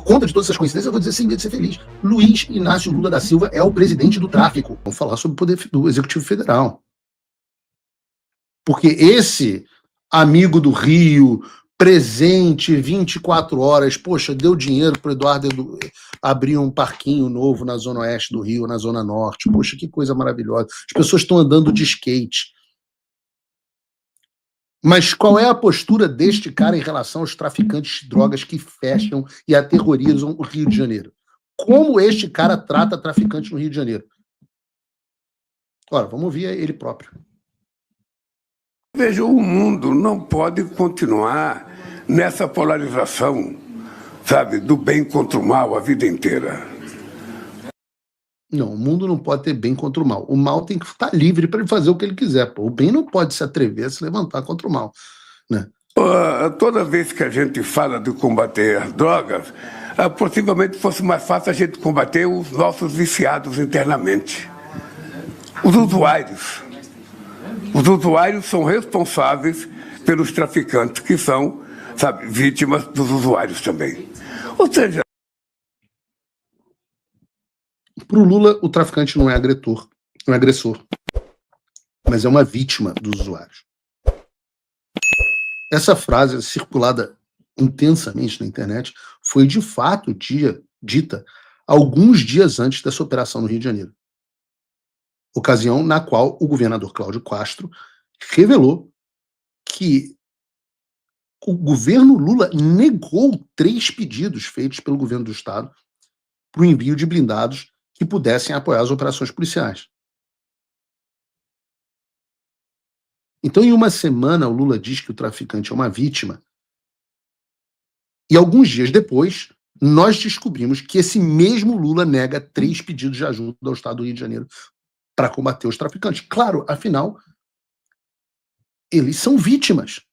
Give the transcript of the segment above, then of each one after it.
conta de todas essas coincidências, eu vou dizer sem medo de ser feliz. Luiz Inácio Lula da Silva é o presidente do tráfico. Vamos falar sobre o poder do Executivo Federal. Porque esse amigo do Rio, presente 24 horas, poxa, deu dinheiro para o Eduardo abrir um parquinho novo na zona oeste do Rio, na zona norte. Poxa, que coisa maravilhosa. As pessoas estão andando de skate. Mas qual é a postura deste cara em relação aos traficantes de drogas que fecham e aterrorizam o Rio de Janeiro? Como este cara trata traficantes no Rio de Janeiro? Ora, vamos ouvir ele próprio. Veja, o mundo não pode continuar nessa polarização, sabe, do bem contra o mal a vida inteira. Não, o mundo não pode ter bem contra o mal. O mal tem que estar livre para ele fazer o que ele quiser. Pô. O bem não pode se atrever a se levantar contra o mal. Né? Toda vez que a gente fala de combater as drogas, possivelmente fosse mais fácil a gente combater os nossos viciados internamente. Os usuários. Os usuários são responsáveis pelos traficantes, que são, sabe, vítimas dos usuários também. Ou seja... Para o Lula, o traficante não é agressor, mas é uma vítima dos usuários. Essa frase, circulada intensamente na internet, foi de fato dita alguns dias antes dessa operação no Rio de Janeiro. Ocasião na qual o governador Cláudio Castro revelou que o governo Lula negou 3 pedidos feitos pelo governo do Estado para o envio de blindados que pudessem apoiar as operações policiais. Então, em uma semana, o Lula diz que o traficante é uma vítima. E alguns dias depois, nós descobrimos que esse mesmo Lula nega 3 pedidos de ajuda ao Estado do Rio de Janeiro para combater os traficantes. Claro, afinal, eles são vítimas.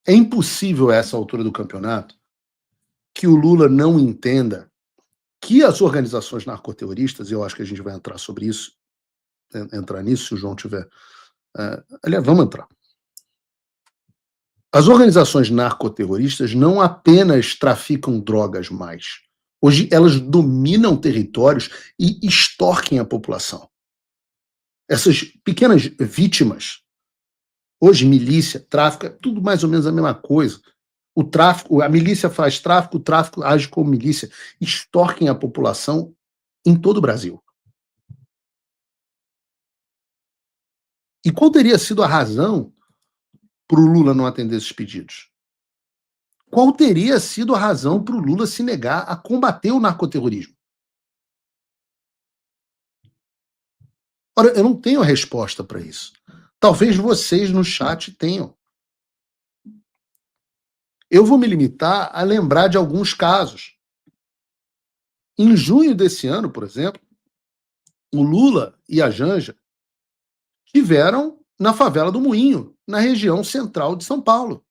É impossível, a essa altura do campeonato, que o Lula não entenda que as organizações narcoterroristas, e eu acho que a gente vai entrar sobre isso, entrar nisso, se o João tiver... aliás, vamos entrar. As organizações narcoterroristas não apenas traficam drogas mais. Hoje elas dominam territórios e extorquem a população. Essas pequenas vítimas, hoje milícia, tráfico, é tudo mais ou menos a mesma coisa. O tráfico, a milícia faz tráfico, o tráfico age como milícia, extorquem a população em todo o Brasil. E qual teria sido a razão para o Lula não atender esses pedidos? Qual teria sido a razão para o Lula se negar a combater o narcoterrorismo? Ora, eu não tenho a resposta para isso. Talvez vocês no chat tenham. Eu vou me limitar a lembrar de alguns casos. Em junho desse ano, por exemplo, o Lula e a Janja estiveram na favela do Moinho, na região central de São Paulo.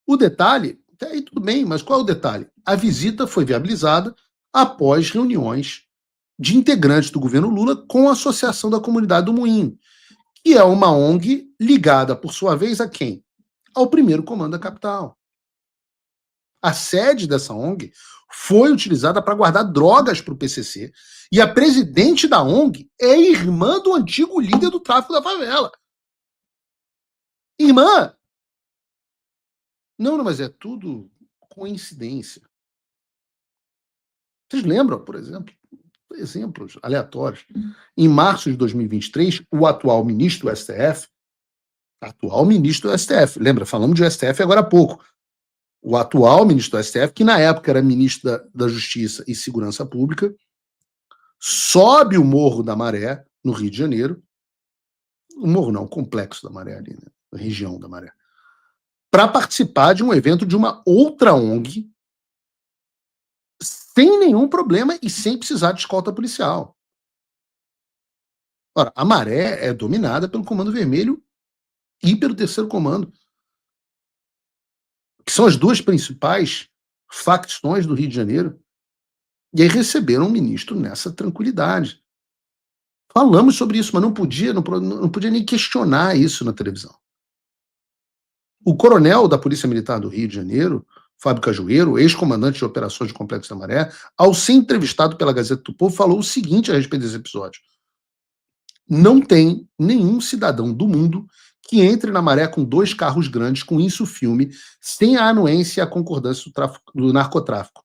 O detalhe, até aí tudo bem, mas qual é o detalhe? A visita foi viabilizada após reuniões de integrantes do governo Lula com a Associação da Comunidade do Moinho, que é uma ONG ligada, por sua vez, a quem? Ao primeiro comando da capital. A sede dessa ONG foi utilizada para guardar drogas para o PCC e a presidente da ONG é irmã do antigo líder do tráfico da favela. Irmã! Não, mas é tudo coincidência. Vocês lembram, por exemplo, exemplos aleatórios. Em março de 2023, o atual ministro do STF, lembra, falamos de STF agora há pouco, o atual ministro do STF, que na época era ministro da Justiça e Segurança Pública, sobe o Morro da Maré, no Rio de Janeiro, o morro não, o Complexo da Maré ali, né, a região da Maré, para participar de um evento de uma outra ONG, sem nenhum problema e sem precisar de escolta policial. Ora, a Maré é dominada pelo Comando Vermelho e pelo Terceiro Comando, que são as duas principais facções do Rio de Janeiro, e aí receberam um ministro nessa tranquilidade. Falamos sobre isso, mas não podia nem questionar isso na televisão. O coronel da Polícia Militar do Rio de Janeiro, Fábio Cajueiro, ex-comandante de operações de Complexo da Maré, ao ser entrevistado pela Gazeta do Povo, falou o seguinte a respeito desse episódio: não tem nenhum cidadão do mundo que entre na Maré com 2 carros grandes, com isso filme, sem a anuência e a concordância do narcotráfico.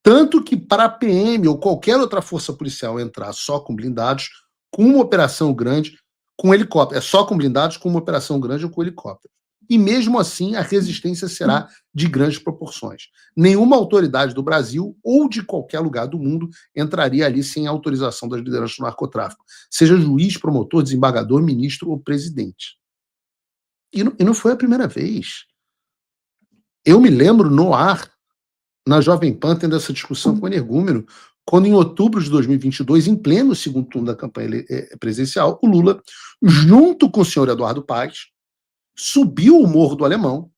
Tanto que para a PM ou qualquer outra força policial entrar só com blindados, com uma operação grande, com helicóptero, só com blindados, com uma operação grande ou com helicóptero. E mesmo assim, a resistência será de grandes proporções. Nenhuma autoridade do Brasil ou de qualquer lugar do mundo entraria ali sem autorização das lideranças do narcotráfico, seja juiz, promotor, desembargador, ministro ou presidente. E não foi a primeira vez. Eu me lembro no ar, na Jovem Pan, tendo essa discussão com o energúmeno, quando em outubro de 2022, em pleno segundo turno da campanha presidencial, o Lula, junto com o senhor Eduardo Paes, subiu o Morro do Alemão,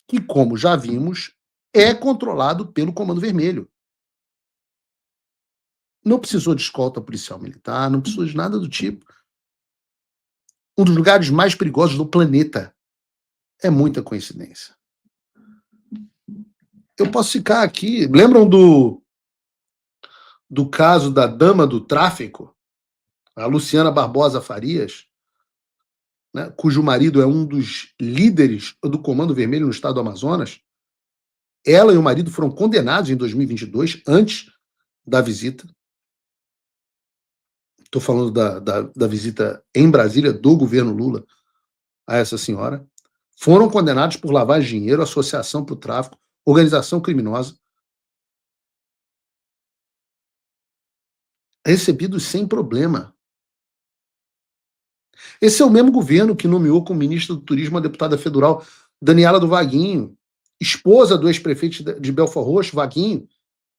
que, como já vimos, é controlado pelo Comando Vermelho. Não precisou de escolta policial militar, não precisou de nada do tipo. Um dos lugares mais perigosos do planeta. É muita coincidência. Eu posso ficar aqui... Lembram do caso da dama do tráfico? A Luciana Barbosa Farias, né, cujo marido é um dos líderes do Comando Vermelho no estado do Amazonas. Ela e o marido foram condenados em 2022, antes da visita. Estou falando da visita em Brasília do governo Lula a essa senhora. Foram condenados por lavagem de dinheiro, associação para o tráfico, organização criminosa. Recebidos sem problema. Esse é o mesmo governo que nomeou como ministra do Turismo a deputada federal Daniela do Vaguinho, esposa do ex-prefeito de Belford Roxo, Vaguinho,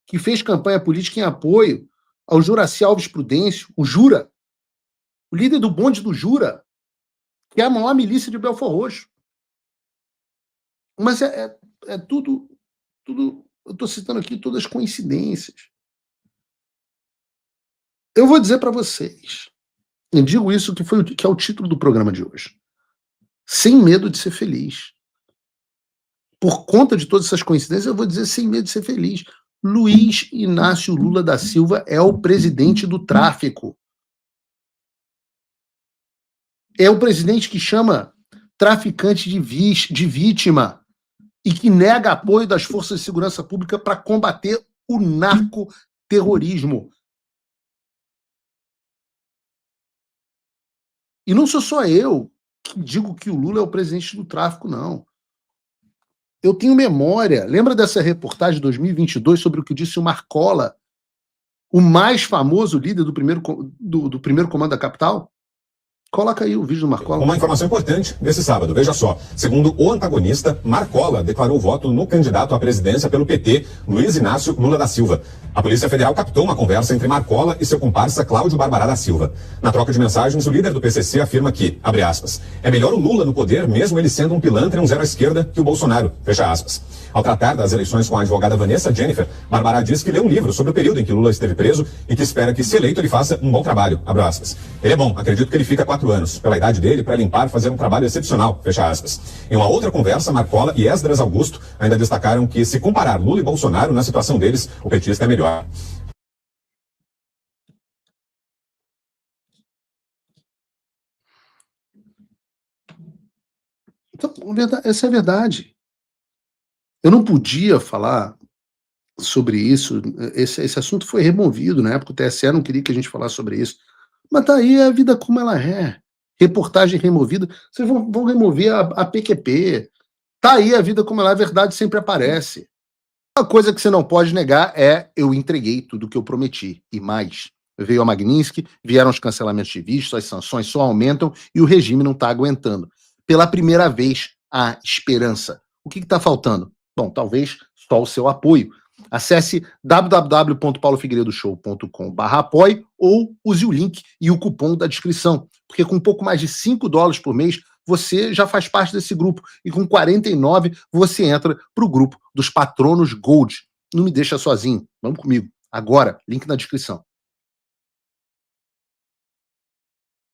que fez campanha política em apoio ao Juraci Alves Prudêncio, o Jura, o líder do bonde do Jura, que é a maior milícia de Belford Roxo. Mas é tudo, eu estou citando aqui todas as coincidências. Eu vou dizer para vocês, eu digo isso que é o título do programa de hoje. Sem medo de ser feliz. Por conta de todas essas coincidências, eu vou dizer sem medo de ser feliz. Luiz Inácio Lula da Silva é o presidente do tráfico. É o presidente que chama traficante de vítima e que nega apoio das forças de segurança pública para combater o narcoterrorismo. E não sou só eu que digo que o Lula é o presidente do tráfico, não. Eu tenho memória. Lembra dessa reportagem de 2022 sobre o que disse o Marcola, o mais famoso líder do primeiro comando da capital? Coloca aí o vídeo do Marcola. Uma informação importante nesse sábado, veja só. Segundo o antagonista, Marcola declarou voto no candidato à presidência pelo PT, Luiz Inácio Lula da Silva. A Polícia Federal captou uma conversa entre Marcola e seu comparsa Cláudio Barbará da Silva. Na troca de mensagens, o líder do PCC afirma que, abre aspas, é melhor o Lula no poder, mesmo ele sendo um pilantra e um zero à esquerda, que o Bolsonaro, fecha aspas. Ao tratar das eleições com a advogada Vanessa Jennifer, Barbará diz que leu um livro sobre o período em que Lula esteve preso e que espera que, se eleito, ele faça um bom trabalho, abre aspas. Ele é bom, acredito que ele fica 4 anos. Pela idade dele, para limpar, fazer um trabalho excepcional, fecha aspas. Em uma outra conversa, Marcola e Esdras Augusto ainda destacaram que, se comparar Lula e Bolsonaro, na situação deles, o petista é melhor. Então, essa é a verdade. Eu não podia falar sobre isso. Esse assunto foi removido. Na época o TSE não queria que a gente falasse sobre isso. Mas tá aí a vida como ela é. Reportagem removida. Vocês vão remover a PQP. Tá aí a vida como ela é. A verdade sempre aparece. Uma coisa que você não pode negar é: eu entreguei tudo o que eu prometi. E mais. Veio a Magnitsky, vieram os cancelamentos de vistos, as sanções só aumentam e o regime não está aguentando. Pela primeira vez, há esperança. O que está faltando? Bom, talvez só o seu apoio. Acesse www.paulofigueiredoshow.com/apoie ou use o link e o cupom da descrição, porque com um pouco mais de $5 por mês, você já faz parte desse grupo, e com 49 você entra para o grupo dos patronos Gold. Não me deixa sozinho, vamos comigo. Agora, link na descrição.